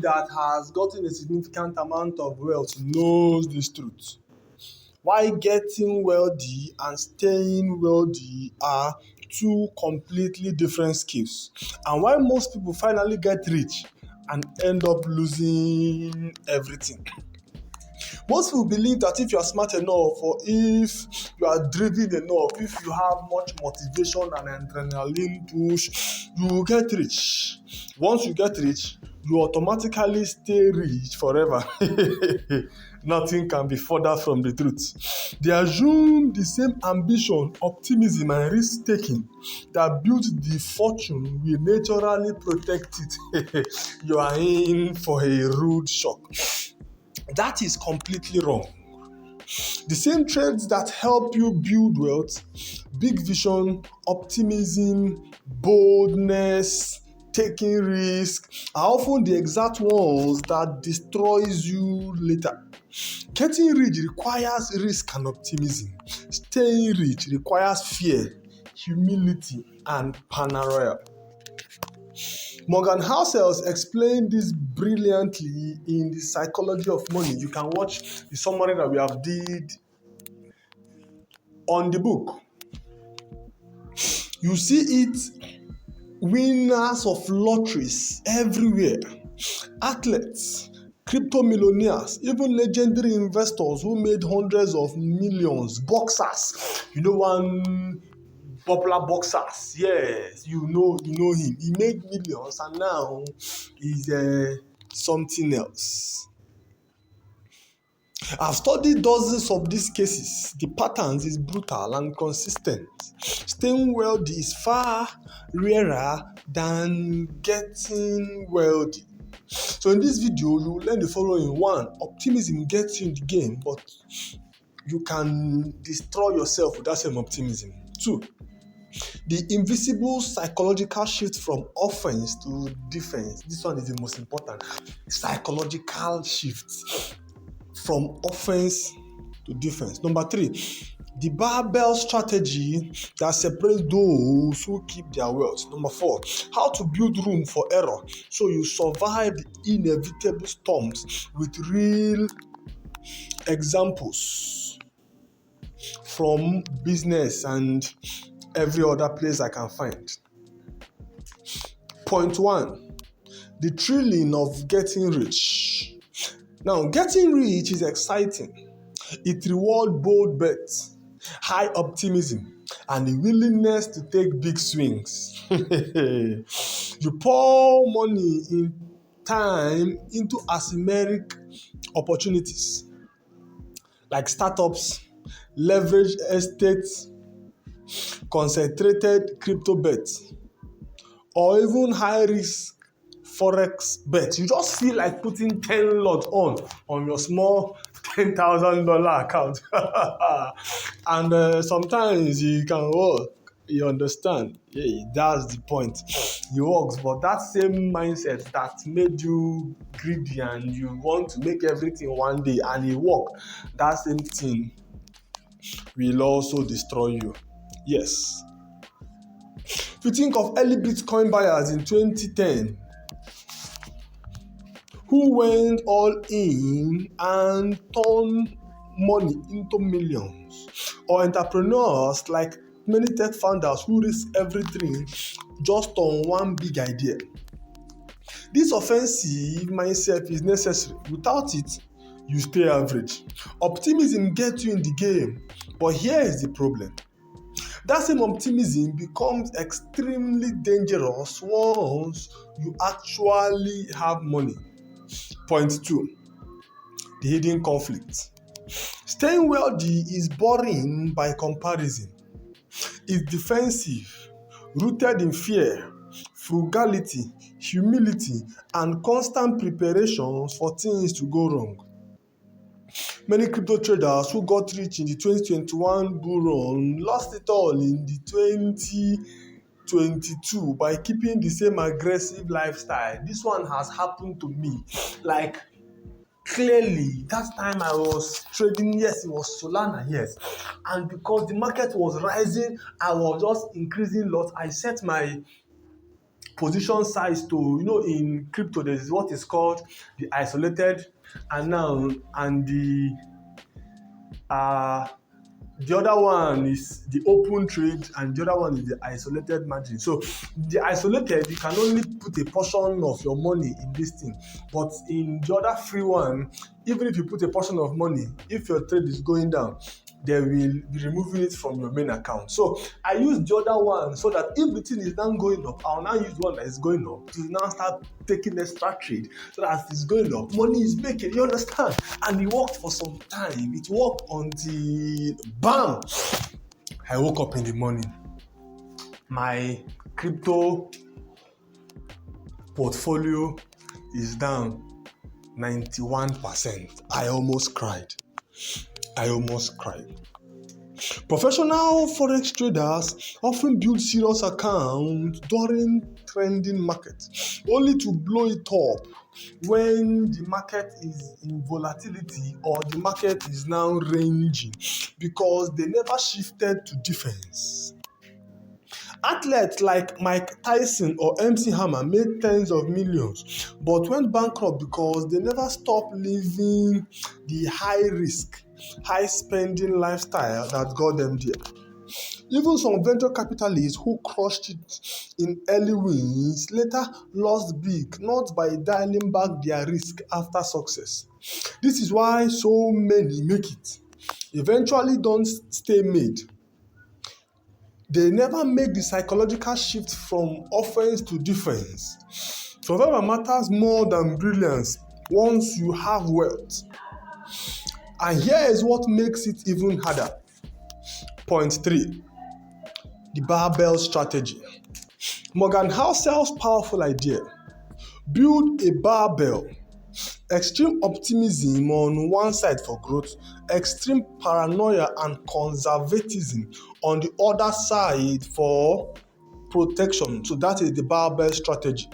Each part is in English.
that has gotten a significant amount of wealth knows this truth. Why getting wealthy and staying wealthy are two completely different skills, and why most people finally get rich and end up losing everything. Most people believe that if you are smart enough, or if you are driven enough, if you have much motivation and adrenaline push, you will get rich. Once you get rich, you automatically stay rich forever. Nothing can be further from the truth. They assume the same ambition, optimism, and risk taking that built the fortune will naturally protect it. You are in for a rude shock. That is completely wrong. The same traits that help you build wealth, big vision, optimism, boldness, taking risk, are often the exact ones that destroys you later. Getting rich requires risk and optimism. Staying rich requires fear, humility, and paranoia. Morgan Housel explained this brilliantly in The Psychology of Money. You can watch the summary that we have did on the book. You see it, winners of lotteries everywhere, athletes, crypto millionaires, even legendary investors who made hundreds of millions, boxers. You know one popular boxers, yes, you know him. He made millions and now he's something else. I've studied dozens of these cases. The patterns is brutal and consistent. Staying wealthy is far rarer than getting wealthy. So in this video, you will learn the following. 1, optimism gets you in the game, but you can destroy yourself with that same optimism. 2, the invisible psychological shift from offense to defense. This one is the most important. Psychological shift from offense to defense. Number 3, the barbell strategy that separates those who keep their wealth. Number 4, how to build room for error so you survive the inevitable storms with real examples from business and every other place I can find. Point 1, the thrilling of getting rich. Now, getting rich is exciting. It rewards bold bets, high optimism, and the willingness to take big swings. You pour money in time into asymmetric opportunities like startups, leveraged estates, concentrated crypto bets, or even high-risk forex bets. You just feel like putting 10 lot on your small $10,000 account. And sometimes you can work. You understand? Yeah, that's the point. It works, but that same mindset that made you greedy and you want to make everything one day and it work, that same thing will also destroy you. Yes. If you think of early Bitcoin buyers in 2010, who went all in and turned money into millions, or entrepreneurs like many tech founders who risk everything just on one big idea. This offensive mindset is necessary. Without it, you stay average. Optimism gets you in the game, but here is the problem. That same optimism becomes extremely dangerous once you actually have money. Point 2, the hidden conflict. Staying wealthy is boring by comparison. It's defensive, rooted in fear, frugality, humility, and constant preparations for things to go wrong. Many crypto traders who got rich in the 2021 bull run lost it all in the 2022 by keeping the same aggressive lifestyle. This one has happened to me. Like, clearly, that time I was trading, yes, it was Solana, yes. And because the market was rising, I was just increasing lots. I set my position size to, in crypto, there's what is called the isolated and uh, the other one is the open trade, and the other one is the isolated margin. So the isolated, you can only put a portion of your money in this thing, but in the other free one, even if you put a portion of money, if your trade is going down, they will be removing it from your main account. So I use the other one so that if the thing is now going up, I'll now use one that is going up to now start taking extra trade, so that as it's going up, money is making, you understand? And it worked for some time. It worked until bam, I woke up in the morning. My crypto portfolio is down 91%. I almost cried. Professional forex traders often build serious accounts during trending markets, only to blow it up when the market is in volatility or the market is now ranging, because they never shifted to defense. Athletes like Mike Tyson or MC Hammer made tens of millions but went bankrupt because they never stopped living the high-risk, high-spending lifestyle that got them there. Even some venture capitalists who crushed it in early wins later lost big, not by dialing back their risk after success. This is why so many make it, eventually don't stay made. They never make the psychological shift from offense to defense. Survival matters more than brilliance once you have wealth. And here is what makes it even harder. Point 3. The barbell strategy. Morgan Housel's powerful idea. Build a barbell. Extreme optimism on one side for growth, extreme paranoia and conservatism on the other side for protection. So that is the barbell strategy.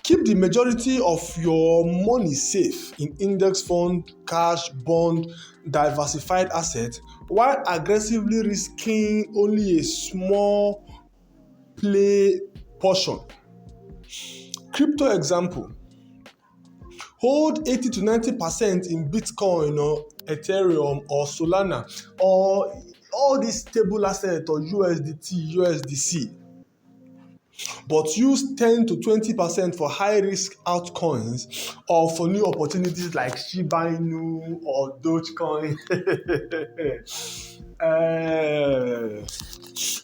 Keep the majority of your money safe in index fund, cash, bond, diversified assets, while aggressively risking only a small play portion. Crypto example. Hold 80 to 90% in Bitcoin or Ethereum or Solana or all these stable assets or USDT, USDC. But use 10 to 20% for high-risk altcoins or for new opportunities like Shiba Inu or Dogecoin.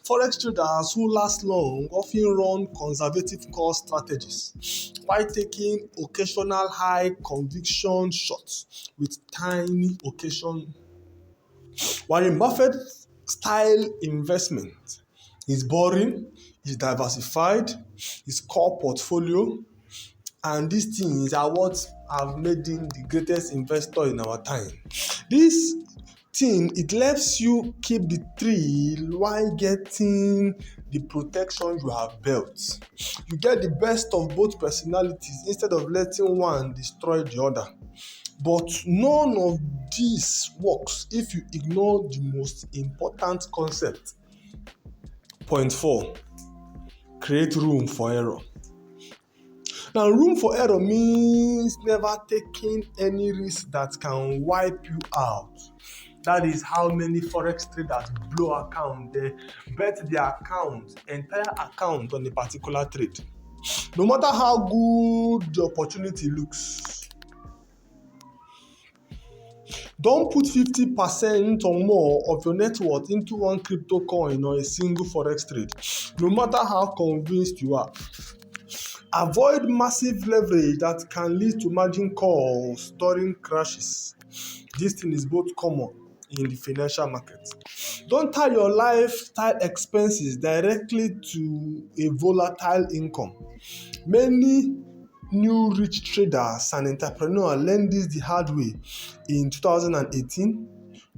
Forex traders who last long often run conservative core strategies while taking occasional high conviction shots with tiny occasion. Warren Buffett style investment is boring, is diversified, is core portfolio, and these things are what have made him the greatest investor in our time. This thing, it lets you keep the thrill while getting the protection you have built. You get the best of both personalities instead of letting one destroy the other. But none of this works if you ignore the most important concept. Point 4. Create room for error. Now, room for error means never taking any risk that can wipe you out. That is how many forex traders blow account. They bet their entire account on a particular trade. No matter how good the opportunity looks. Don't put 50% or more of your net worth into one crypto coin or a single forex trade, no matter how convinced you are. Avoid massive leverage that can lead to margin calls during crashes. This thing is both common in the financial market. Don't tie your lifestyle expenses directly to a volatile income. Many new rich traders and entrepreneurs learned this the hard way in 2018,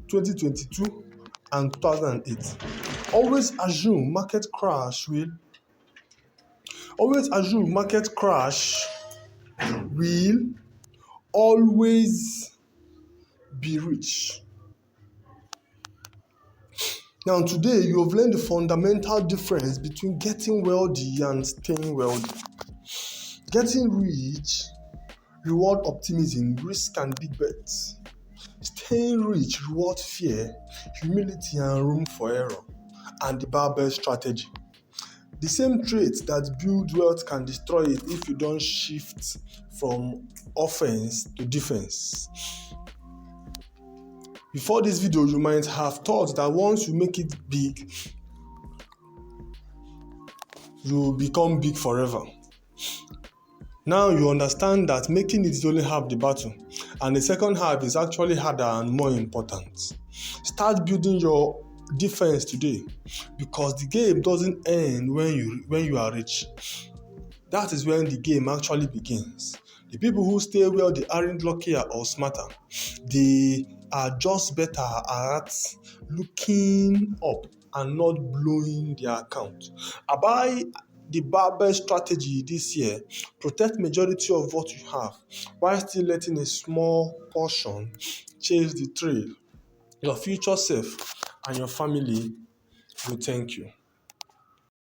2022, and 2008. Always assume market crash will always be rich. Now, today you have learned the fundamental difference between getting wealthy and staying wealthy. Getting rich reward optimism, risk and big bets. Staying rich reward fear, humility and room for error, and the barbell strategy. The same traits that build wealth can destroy it if you don't shift from offense to defense. Before this video, you might have thought that once you make it big, you will become big forever. Now you understand that making it is only half the battle, and the second half is actually harder and more important. Start building your defense today, because the game doesn't end when you are rich. That is when the game actually begins. The people who stay well, they aren't luckier or smarter. They are just better at looking up and not blowing their account. Apply the barbell strategy this year. Protect majority of what you have while still letting a small portion chase the trail. Your future self and your family will thank you.